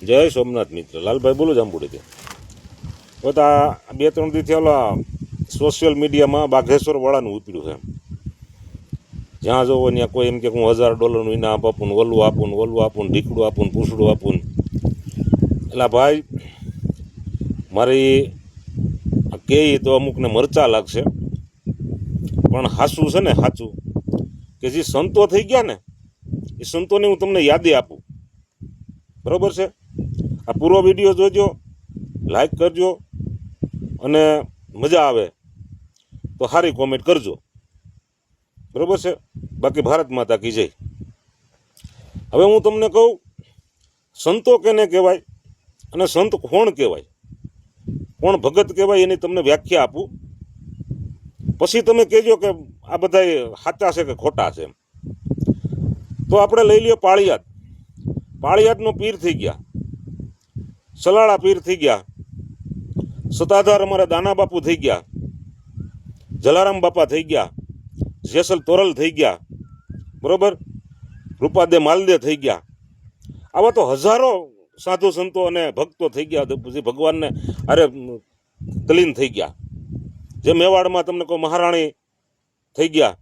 જય સોમનાથ મિત્ર લાલભાઈ બોલું જાંબુડીથી. હવે તો આ 2-3 દીથી ઓલા સોશિયલ મીડિયામાં બાઘેશ્વર વાળાનું ઉપડ્યું છે. જ્યાં જોવો ત્યાં કોઈ એમ કે હું $1000 ઇનામ આપું, ઓલું આપું, ઢીકડું આપું, પૂછડું આપું. એટલે ભાઈ મારી કે તો અમુકને મરચા લાગશે, પણ હાચું છે ને, સાચું કે જે સંતો થઈ ગયા ને એ સંતોની હું તમને યાદી આપું. બરાબર છે? આ પૂરો વિડીયો જોજો, લાઈક કરજો અને મજા આવે તો સારી કોમેન્ટ કરજો. બરાબર છે? બાકી ભારત માતા કી જય. હવે હું તમને કહું સંતો કેને કહેવાય અને સંત કોણ કહેવાય, કોણ ભગત કહેવાય, એની તમને વ્યાખ્યા આપું. પછી તમે કહેજો કે આ બધા સાચા છે કે ખોટા છે. તો આપણે લઈ લઈએ પાળિયાદ. પાળિયાદનો પીર થઈ ગયા, સલાળા પીર થઈ ગયા, સતાધાર અમારા દાના બાપુ થઈ ગયા, જલારામ બાપા થઈ ગયા, જેસલ તોરલ થઈ ગયા, બરોબર, રૂપાદે માલદે થઈ ગયા. આવા તો હજારો સાધુ સંતો અને ભક્તો થઈ ગયા, પછી ભગવાનને અરે તલીન થઈ ગયા. જે મેવાડમાં તમને કહો મહારાણી થઈ ગયા,